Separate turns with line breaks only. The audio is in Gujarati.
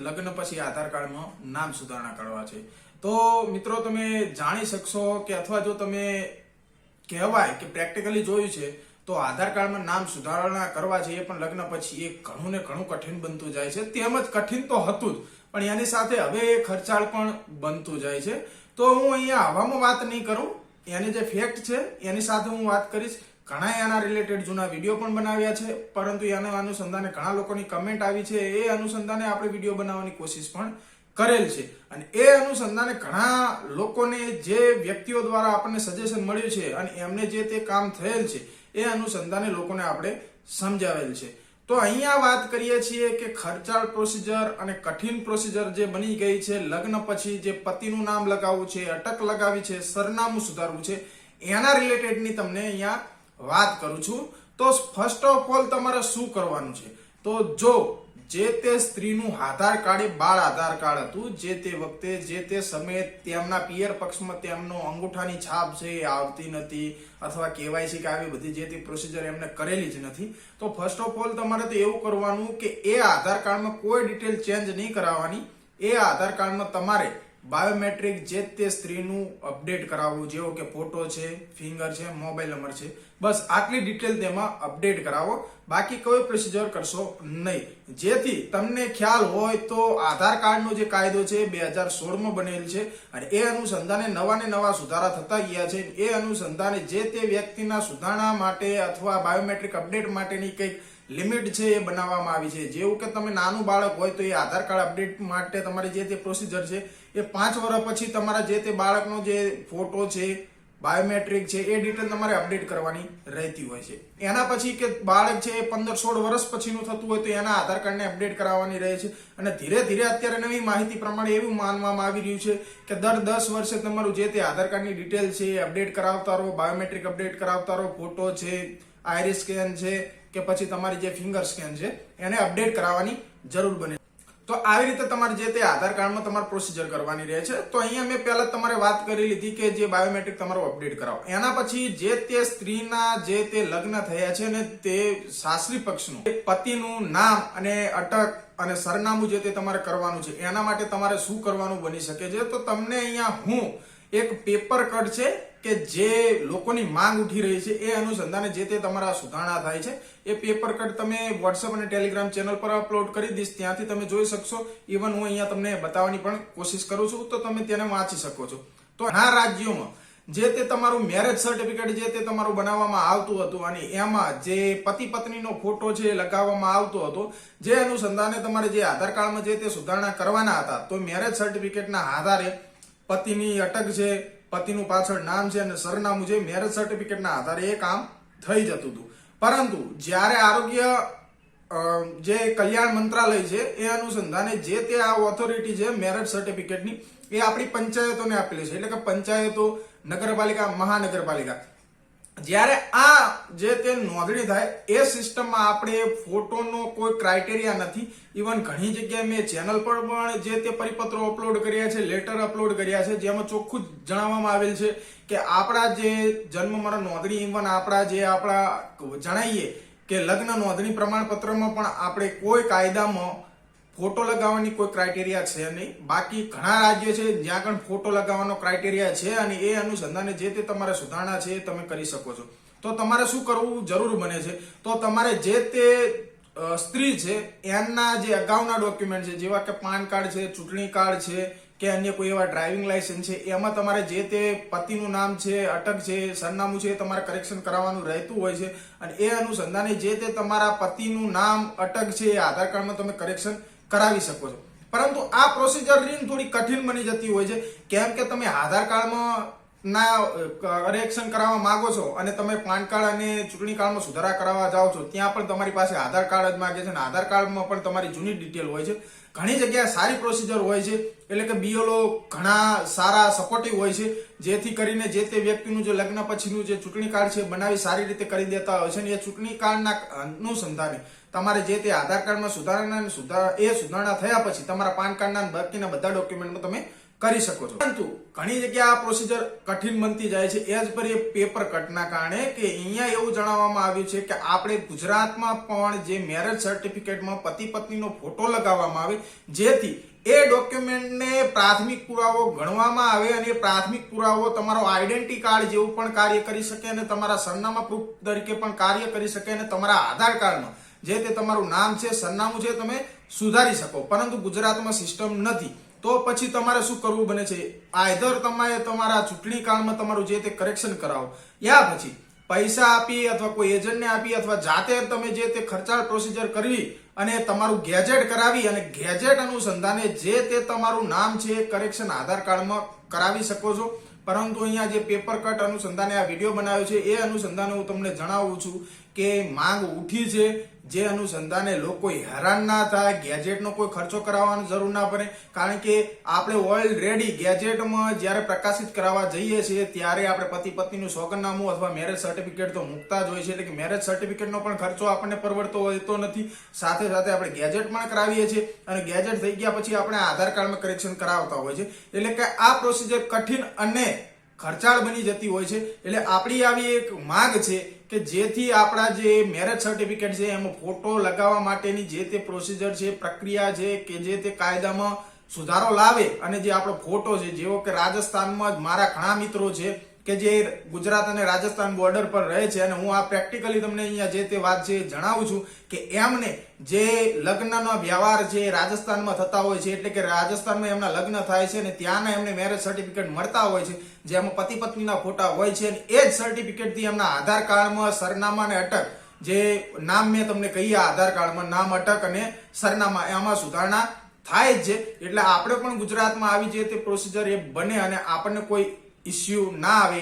લગ્ન પછી આધાર કાર્ડમાં નામ સુધારણા કરવા છે। તો મિત્રો તમે જાણી શકશો કે અથવા જો તમે કહેવાય કે પ્રેક્ટિકલી જોયું છે તો આધાર કાર્ડમાં નામ સુધારણા કરવા છે એ પણ લગ્ન પછી એ ઘણું ને ઘણું કઠિન બનતું જાય છે। તેમજ કઠિન તો હતું જ, પણ એની સાથે હવે ખર્ચાળ પણ બનતું જાય છે। તો હું અહીંયા હવામાં વાત નહીં કરું, એની જે ફેક્ટ છે એની સાથે હું વાત કરીશ। ઘણા એના રિલેટેડ જૂના વિડીયો પણ બનાવ્યા છે, પરંતુ એના અનુસંધાને ઘણા લોકોની કમેન્ટ આવી છે, એ અનુસંધાને આપણે વિડીયો બનાવવાની કોશિશ પણ કરેલ છે। અને એ અનુસંધાને ઘણા લોકોને જે વ્યક્તિઓ દ્વારા આપણને સજેશન મળ્યું છે અને એમને જે તે કામ થયેલ છે એ અનુસંધાને લોકોને આપણે સમજાવેલ છે। તો અહીંયા વાત કરીએ છીએ કે ખર્ચાળ પ્રોસિજર અને કઠિન પ્રોસિજર જે બની ગઈ છે લગ્ન પછી, જે પતિનું નામ લગાવવું છે, અટક લગાવી છે, સરનામું સુધારવું છે, એના રિલેટેડની તમને અહીંયા વાત કરું છું। તો ફર્સ્ટ ઓફ ઓલ તમારે શું કરવાનું છે, તો જો જે તે સ્ત્રીનું આધાર કાર્ડ એ બાળ આધાર કાર્ડ હતું, જે તે વખતે જે તે સમયે તેમના પિયર પક્ષમાં તેમનો અંગૂઠાની છાપ છે એ આવતી નથી, અથવા કહેવાય છે કે આવી બધી જે તે પ્રોસિજર એમને કરેલી જ નથી, તો ફર્સ્ટ ઓફ ઓલ તમારે તો એવું કરવાનું કે એ આધાર કાર્ડમાં કોઈ ડિટેલ ચેન્જ નહીં કરાવવાની। એ આધાર કાર્ડમાં તમારે બાયોમેટ્રિક જે તે સ્ત્રીનું અપડેટ કરાવવું, જેવો કે ફોટો છે, ફિંગર છે, મોબાઈલ નંબર છે, બસ આટલી ડિટેલ તેમાં અપડેટ કરાવો, બાકી કોઈ પ્રોસિજર કરશો નહીં। જેથી તમને ખ્યાલ હોય તો આધાર કાર્ડનો જે કાયદો છે 2016માં બનેલ છે અને એ અનુસંધાને નવા ને નવા સુધારા થતા ગયા છે। એ અનુસંધાને જે તે વ્યક્તિના સુધારણા માટે અથવા બાયોમેટ્રિક અપડેટ માટેની કંઈક લિમિટ છે એ બનાવવામાં આવી છે। જેવું કે તમે નાનું બાળક હોય તો એ આધાર કાર્ડ અપડેટ માટે તમારી જે તે પ્રોસિજર છે એ 5 વર્ષ પછી તમારા જે તે બાળકનો જે ફોટો છે, બાયોમેટ્રિક છે, એ ડિટેલ તમારે અપડેટ કરવાની રહેતી હોય છે। એના પછી કે બાળક છે એ 15-16 વર્ષ પછીનું થતું હોય તો એના આધાર કાર્ડને અપડેટ કરાવવાની રહે છે। અને ધીરે ધીરે અત્યારે નવી માહિતી પ્રમાણે એવું માનવામાં આવી રહ્યું છે કે દર 10 વર્ષે તમારું જે તે આધાર કાર્ડની ડિટેલ છે એ અપડેટ કરાવતા રહો, બાયોમેટ્રિક અપડેટ કરાવતા રહો, ફોટો છે, આઈરિસ સ્કેન છે કે પછી તમારી જે ફિંગર સ્કેન છે એને અપડેટ કરાવવાની જરૂર બને। તો આવી રીતે તમારે જે તે આધાર કાર્ડમાં તમારે પ્રોસિજર કરવાની રહે છે। તો અહીંયા મેં પહેલા તમારે વાત કરી લીધી કે જે બાયોમેટ્રિક તમારું અપડેટ કરાવો, એના પછી જે તે સ્ત્રીના જે તે લગ્ન થયા છે ને તે સાસરી પક્ષનું પતિનું નામ અને અટક અને સરનામું જે તે તમારે કરવાનું છે, એના માટે તમારે શું કરવાનું બની શકે છે, તો તમને અહીંયા હું એક પેપર કટ છે કે જે લોકોની માંગ ઉઠી રહી છે એ અનુસંધાને જે તે તમારા સુધારણા થાય છે એ પેપર કટ તમે વોટ્સઅપ અને ટેલિગ્રામ ચેનલ પર અપલોડ કરી દઈશ, ત્યાંથી તમે જોઈ શકશો। ઇવન હું અહીંયા તમને બતાવવાની પણ કોશિશ કરું છું, તો તમે તેને વાંચી શકો છો। તો આ રાજ્યોમાં જે તે તમારું મેરેજ સર્ટિફિકેટ જે તે તમારું બનાવવામાં આવતું હતું અને એમાં જે પતિ પત્નીનો ફોટો છે લગાવવામાં આવતો હતો, જે અનુસંધાને તમારે જે આધાર કાર્ડમાં જે તે સુધારણા કરવાના હતા, તો મેરેજ સર્ટિફિકેટના આધારે પતિની અટક છે, પતિનું પાછળ નામ છે અને સરનામું છે, મેરેજ સર્ટિફિકેટના આધારે એ કામ થઈ જતું હતું। પરંતુ જ્યારે આરોગ્ય જે કલ્યાણ મંત્રાલય છે એ અનુસંધાને જે તે આ ઓથોરિટી છે મેરેજ સર્ટિફિકેટની એ આપણી પંચાયતોને આપેલી છે, એટલે કે પંચાયતો, નગરપાલિકા, મહાનગરપાલિકા, જ્યારે આ જે તે નોંધણી થાય એ સિસ્ટમમાં આપણે ફોટોનો કોઈ ક્રાઇટેરિયા નથી। ઇવન ઘણી જગ્યાએ મેં ચેનલ પર પણ જે તે પરિપત્રો અપલોડ કર્યા છે, લેટર અપલોડ કર્યા છે, જેમાં ચોખ્ખું જણાવવામાં આવેલ છે કે આપણા જે જન્મ મરણ નોંધણી, ઇવન આપણા જણાવીએ કે લગ્ન નોંધણી પ્રમાણપત્રમાં પણ આપણે કોઈ કાયદામાં ફોટો લગાવવાની કોઈ ક્રાઇટેરિયા છે નહીં। બાકી ઘણા રાજ્યો છે જ્યાં પણ ફોટો લગાવવાનો ક્રાઇટેરિયા છે અને એ અનુસંધાને જે તે તમારે સુધારણા છે એ તમે કરી શકો છો। તો તમારે શું કરવું જરૂર બને છે, તો તમારે જે તે સ્ત્રી છે એના જે અગાઉના ડોક્યુમેન્ટ છે, જેવા કે પાન કાર્ડ છે, ચૂંટણી કાર્ડ છે કે અન્ય કોઈ એવા ડ્રાઇવિંગ લાયસન્સ છે, એમાં તમારે જે તે પતિનું નામ છે, અટક છે, સરનામું છે, તમારે કરેક્શન કરાવવાનું રહેતું હોય છે અને એ અનુસંધાને જે તે તમારા પતિનું નામ, અટક છે એ આધાર કાર્ડમાં તમે કરેક્શન કરાવી શકો છો। પરંતુ આ પ્રોસિજર થોડી કઠિન બની જતી હોય છે, કેમ કે તમે આધાર કાર્ડમાં ના કરેક્શન કરાવવા માંગો છો અને તમે પાન કાર્ડ અને ચૂંટણી કાર્ડમાં સુધારા કરાવવા જાઓ છો, ત્યાં પણ તમારી પાસે આધાર કાર્ડ જ માંગે છે અને આધાર કાર્ડમાં પણ તમારી જૂની ડિટેલ હોય છે। ઘણી જગ્યાએ સારી પ્રોસિજર હોય છે, એટલે કે બીએલઓ ઘણા સારા સપોર્ટિવ હોય છે, જેથી કરીને જે તે વ્યક્તિનું જે લગ્ન પછીનું જે ચૂંટણી કાર્ડ છે બનાવી સારી રીતે કરી દેતા હોય છે અને એ ચૂંટણી કાર્ડના અનુસંધાને તમારે જે તે આધાર કાર્ડમાં સુધારણા થયા પછી તમારા પાન કાર્ડના બાકીના બધા ડોક્યુમેન્ટમાં તમે કરી શકો છો. પરંતુ ઘણી જગ્યાએ આ પ્રોસિજર કઠિન બનતી જાય છે એજ પર એ પેપર કટના કારણે કે અહીંયા એવું જણાવવામાં આવ્યું છે કે આપણે ગુજરાતમાં પણ જે મેરેજ સર્ટિફિકેટમાં પતિ પત્નીનો ફોટો લગાવવામાં આવે જેથી એ ડોક્યુમેન્ટને પ્રાથમિક પુરાવો ગણવામાં આવે અને એ પ્રાથમિક પુરાવો તમારો આઈડેન્ટિટી કાર્ડ જેવું પણ કાર્ય કરી શકે અને તમારા સરનામા પ્રૂફ તરીકે પણ કાર્ય કરી શકે અને તમારા આધાર કાર્ડમાં જે તે તમારું નામ છે સરનામું છે તમે સુધારી શકો. પરંતુ ગુજરાતમાં સિસ્ટમ નથી તો પછી તમારે શું કરવું બને છે, આઈધર તમારે તમારા ચૂંટણી કાળમાં તમારું જે તે કરેક્શન કરાવો યા પછી પૈસા આપી અથવા કોઈ એજન્ટને આપી અથવા જાતે તમે જે તે ખર્ચાળ પ્રોસિજર કરવી અને તમારું ગેજેટ કરાવી અને ગેજેટ અનુસંધાને જે તે તમારું નામ છે કરેક્શન આધાર કાર્ડમાં કરાવી શકો છો. પરંતુ અહીંયા જે પેપર કટ અનુસંધાને આ વિડીયો બનાવ્યો છે એ અનુસંધાને હું તમને જણાવું છું કે માંગ ઉઠી છે જે અનુસંધાને લોકો હેરાન ના થાય, ગેજેટનો કોઈ ખર્ચો કરાવવાની જરૂર ના પડે. કારણ કે આપણે ઓલરેડી ગેજેટમાં જ્યારે પ્રકાશિત કરાવવા જઈએ છીએ ત્યારે આપણે પતિ પત્નીનું સોગંદનામું અથવા મેરેજ સર્ટિફિકેટ તો મૂકતા જ હોય છે એટલે કે મેરેજ સર્ટિફિકેટનો પણ ખર્ચો આપણને પરવડતો હોતો નથી. સાથે સાથે આપણે ગેજેટ પણ કરાવીએ છીએ અને ગેજેટ થઈ ગયા પછી આપણે આધાર કાર્ડમાં કરેક્શન કરાવતા હોય છે. એટલે કે આ પ્રોસિજર કઠિન અને ખર્ચાળ બની જતી હોય છે. એટલે આપણી આવી એક માંગ છે કે જેથી આપણા જે મેરેજ સર્ટિફિકેટ છે એમાં ફોટો લગાવવા માટેની જે તે પ્રોસિજર છે, પ્રક્રિયા છે કે જે તે કાયદામાં સુધારો લાવે અને જે આપણો ફોટો છે, જેવો કે રાજસ્થાનમાં જ મારા ઘણા મિત્રો છે કે જે ગુજરાત અને રાજસ્થાન બોર્ડર પર રહે છે અને હું આ પ્રેક્ટિકલી તમને અહીંયા જે તે વાત છે જણાવું છું કે એમને જે લગ્નનો વ્યવહાર છે રાજસ્થાનમાં થતા હોય છે એટલે કે રાજસ્થાનમાં એમના લગ્ન થાય છે અને ત્યાંના એમને મેરેજ સર્ટિફિકેટ મળતા હોય છે જેમાં પતિ પત્નીના ફોટા હોય છે અને એ જ સર્ટિફિકેટથી એમના આધાર કાર્ડમાં સરનામા અને અટક જે નામ મેં તમને કહી આધાર કાર્ડમાં નામ અટક અને સરનામા એમાં સુધારણા થાય જ છે. એટલે આપણે પણ ગુજરાતમાં આવી જે તે પ્રોસિજર એ બને અને આપણને કોઈ ઇસ્યુ ના આવે